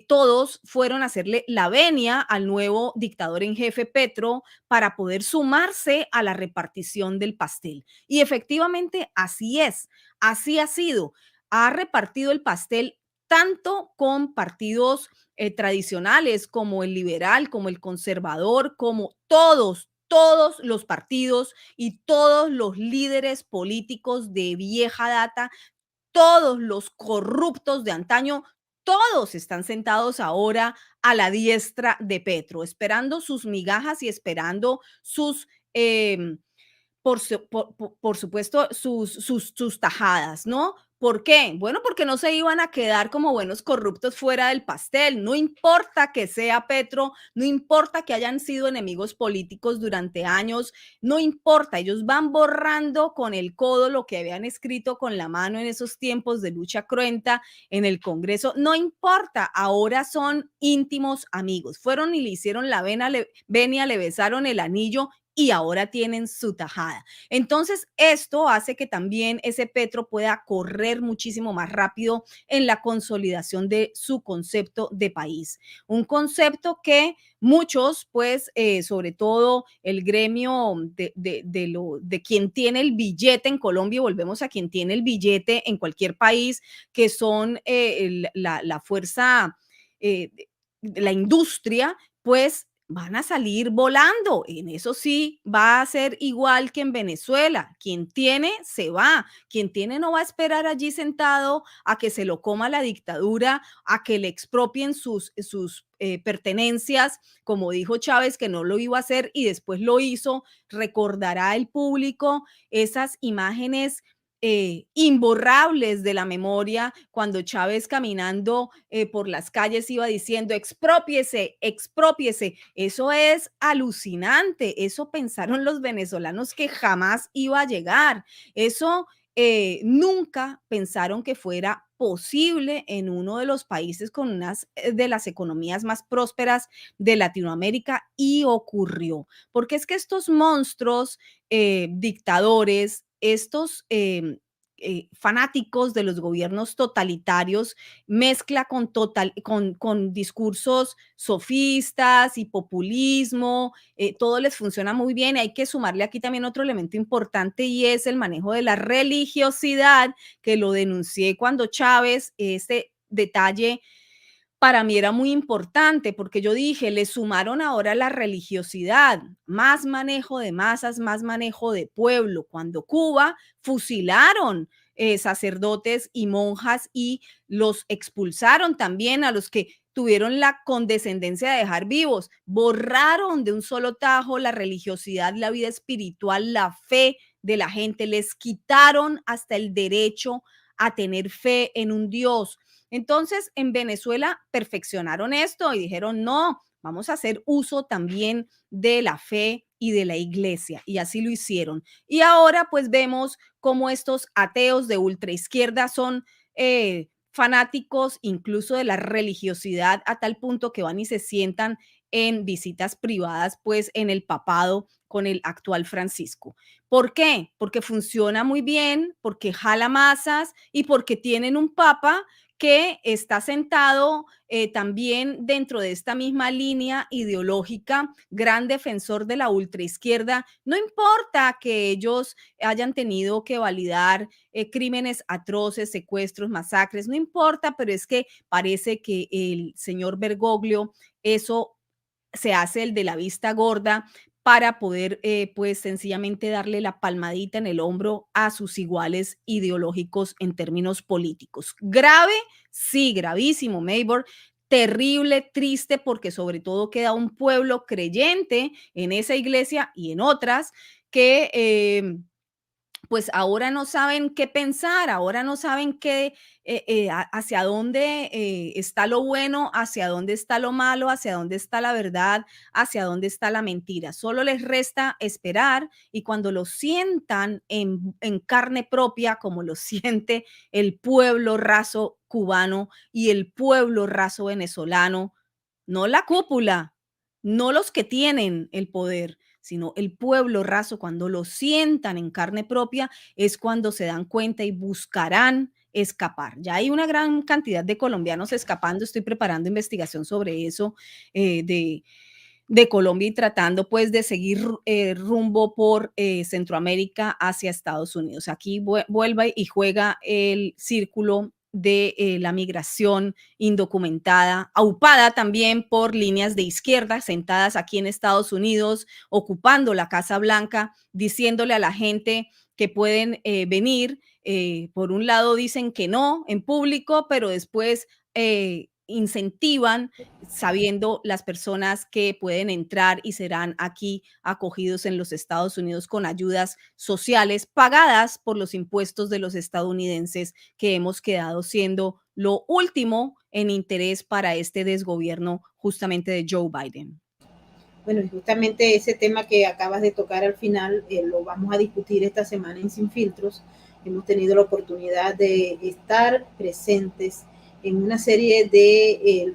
[SPEAKER 2] todos fueron a hacerle la venia al nuevo dictador en jefe Petro para poder sumarse a la repartición del pastel. Y efectivamente así es, así ha sido. Ha repartido el pastel tanto con partidos tradicionales como el liberal, como el conservador, como todos los partidos y todos los líderes políticos de vieja data, todos los corruptos de antaño, todos están sentados ahora a la diestra de Petro, esperando sus migajas y esperando sus, por supuesto, sus tajadas, ¿no? ¿Por qué? Bueno, porque no se iban a quedar como buenos corruptos fuera del pastel. No importa que sea Petro, no importa que hayan sido enemigos políticos durante años, no importa, ellos van borrando con el codo lo que habían escrito con la mano en esos tiempos de lucha cruenta en el Congreso. No importa, ahora son íntimos amigos. Fueron y le hicieron la venia, le besaron el anillo y ahora tienen su tajada. Entonces, esto hace que también ese Petro pueda correr muchísimo más rápido en la consolidación de su concepto de país. Un concepto que muchos, pues, sobre todo el gremio de quien tiene el billete en Colombia, volvemos a quien tiene el billete en cualquier país, que son la fuerza, la industria, pues van a salir volando. En eso sí va a ser igual que en Venezuela. Quien tiene, se va. Quien tiene no va a esperar allí sentado a que se lo coma la dictadura, a que le expropien sus pertenencias, como dijo Chávez que no lo iba a hacer y después lo hizo. Recordará el público esas imágenes imborrables de la memoria, cuando Chávez caminando por las calles iba diciendo expropiese, expropiese. Eso es alucinante. Eso pensaron los venezolanos que jamás iba a llegar. Eso nunca pensaron que fuera posible en uno de los países con unas de las economías más prósperas de Latinoamérica, y ocurrió. Porque es que estos monstruos dictadores, estos fanáticos de los gobiernos totalitarios, mezcla con discursos sofistas y populismo, todo les funciona muy bien. Hay que sumarle aquí también otro elemento importante, y es el manejo de la religiosidad, que lo denuncié cuando Chávez, este detalle para mí era muy importante, porque yo dije, le sumaron ahora la religiosidad, más manejo de masas, más manejo de pueblo. Cuando Cuba fusilaron sacerdotes y monjas y los expulsaron también a los que tuvieron la condescendencia de dejar vivos, borraron de un solo tajo la religiosidad, la vida espiritual, la fe de la gente, les quitaron hasta el derecho a tener fe en un Dios. Entonces, en Venezuela perfeccionaron esto y dijeron, no, vamos a hacer uso también de la fe y de la iglesia. Y así lo hicieron. Y ahora pues vemos cómo estos ateos de ultraizquierda son fanáticos incluso de la religiosidad, a tal punto que van y se sientan en visitas privadas pues en el papado con el actual Francisco. ¿Por qué? Porque funciona muy bien, porque jala masas y porque tienen un papa que está sentado también dentro de esta misma línea ideológica, gran defensor de la ultraizquierda. No importa que ellos hayan tenido que validar crímenes atroces, secuestros, masacres, no importa, pero es que parece que el señor Bergoglio eso se hace el de la vista gorda para poder, pues, sencillamente darle la palmadita en el hombro a sus iguales ideológicos en términos políticos. Grave, sí, gravísimo, Maybor. Terrible, triste, porque sobre todo queda un pueblo creyente en esa iglesia y en otras que pues ahora no saben qué pensar, ahora no saben hacia dónde está lo bueno, hacia dónde está lo malo, hacia dónde está la verdad, hacia dónde está la mentira. Solo les resta esperar, y cuando lo sientan en carne propia, como lo siente el pueblo raso cubano y el pueblo raso venezolano, no la cúpula, no los que tienen el poder, sino el pueblo raso, cuando lo sientan en carne propia, es cuando se dan cuenta y buscarán escapar. Ya hay una gran cantidad de colombianos escapando. Estoy preparando investigación sobre eso de Colombia y tratando pues de seguir rumbo por Centroamérica hacia Estados Unidos. Aquí vuelve y juega el círculo de la migración indocumentada, aupada también por líneas de izquierda sentadas aquí en Estados Unidos, ocupando la Casa Blanca, diciéndole a la gente que pueden venir. Por un lado dicen que no en público, pero después incentivan, sabiendo las personas que pueden entrar y serán aquí acogidos en los Estados Unidos con ayudas sociales pagadas por los impuestos de los estadounidenses, que hemos quedado siendo lo último en interés para este desgobierno justamente de Joe Biden.
[SPEAKER 1] Bueno, y justamente ese tema que acabas de tocar al final lo vamos a discutir esta semana en Sin Filtros. Hemos tenido la oportunidad de estar presentes en una serie de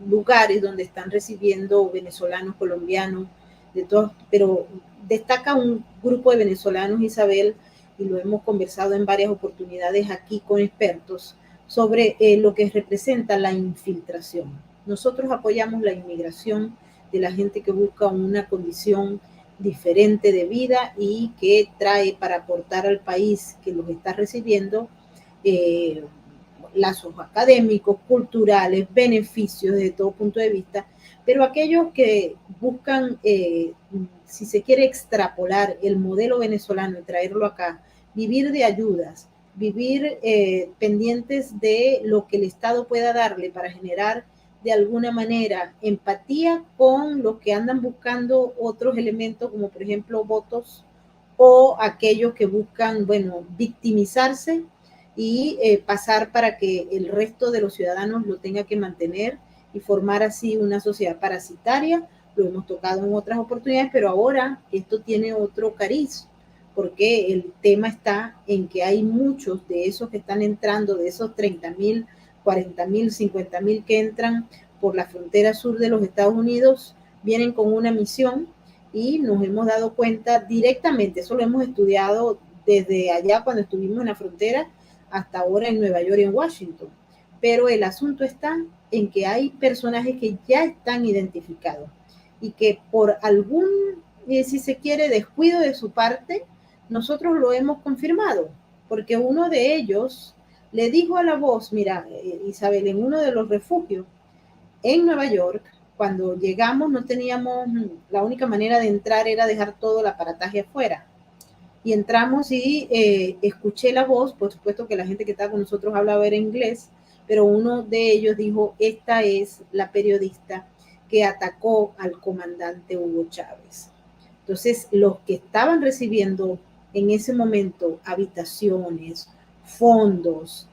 [SPEAKER 1] lugares donde están recibiendo venezolanos, colombianos, de todos, pero destaca un grupo de venezolanos, Isabel, y lo hemos conversado en varias oportunidades aquí con expertos, sobre lo que representa la infiltración. Nosotros apoyamos la inmigración de la gente que busca una condición diferente de vida y que trae para aportar al país que los está recibiendo lazos académicos, culturales, beneficios desde todo punto de vista, pero aquellos que buscan, si se quiere extrapolar el modelo venezolano y traerlo acá, vivir de ayudas, vivir pendientes de lo que el Estado pueda darle para generar de alguna manera empatía con los que andan buscando otros elementos, como por ejemplo votos, o aquellos que buscan, bueno, victimizarse y pasar para que el resto de los ciudadanos lo tenga que mantener y formar así una sociedad parasitaria. Lo hemos tocado en otras oportunidades, pero ahora esto tiene otro cariz, porque el tema está en que hay muchos de esos que están entrando, de esos 30,000, 40,000, 50,000 que entran por la frontera sur de los Estados Unidos, vienen con una misión y nos hemos dado cuenta directamente, eso lo hemos estudiado desde allá cuando estuvimos en la frontera hasta ahora en Nueva York y en Washington. Pero el asunto está en que hay personajes que ya están identificados y que por algún, si se quiere, descuido de su parte, nosotros lo hemos confirmado, porque uno de ellos le dijo a La Voz, mira, Isabel, en uno de los refugios en Nueva York, cuando llegamos no teníamos, la única manera de entrar era dejar todo el aparataje afuera. Y entramos y escuché la voz, por supuesto que la gente que estaba con nosotros hablaba era inglés, pero uno de ellos dijo, esta es la periodista que atacó al comandante Hugo Chávez. Entonces, los que estaban recibiendo en ese momento habitaciones, fondos,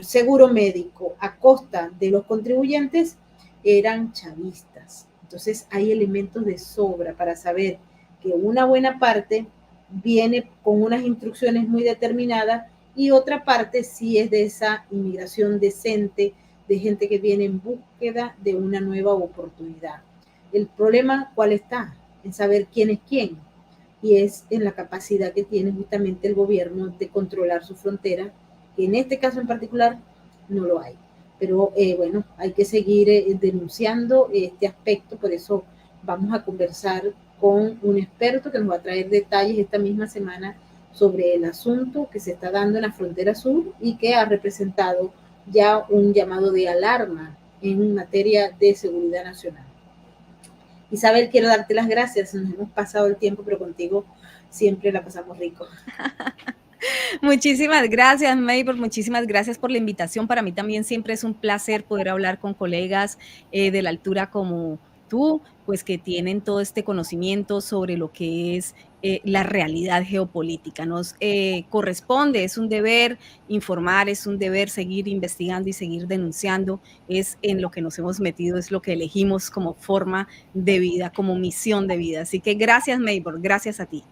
[SPEAKER 1] seguro médico a costa de los contribuyentes eran chavistas. Entonces, hay elementos de sobra para saber que una buena parte viene con unas instrucciones muy determinadas y otra parte sí es de esa inmigración decente, de gente que viene en búsqueda de una nueva oportunidad. El problema, ¿cuál está? En saber quién es quién, y es en la capacidad que tiene justamente el gobierno de controlar su frontera, que en este caso en particular no lo hay. Pero bueno, hay que seguir denunciando este aspecto, por eso vamos a conversar con un experto que nos va a traer detalles esta misma semana sobre el asunto que se está dando en la frontera sur y que ha representado ya un llamado de alarma en materia de seguridad nacional. Isabel, quiero darte las gracias. Nos hemos pasado el tiempo, pero contigo siempre la pasamos rico.
[SPEAKER 2] Muchísimas gracias, Maybor. Muchísimas gracias por la invitación. Para mí también siempre es un placer poder hablar con colegas de la altura como tú, pues que tienen todo este conocimiento sobre lo que es la realidad geopolítica. Nos corresponde, es un deber informar, es un deber seguir investigando y seguir denunciando. Es en lo que nos hemos metido, es lo que elegimos como forma de vida, como misión de vida. Así que gracias, Maybor. Gracias a ti.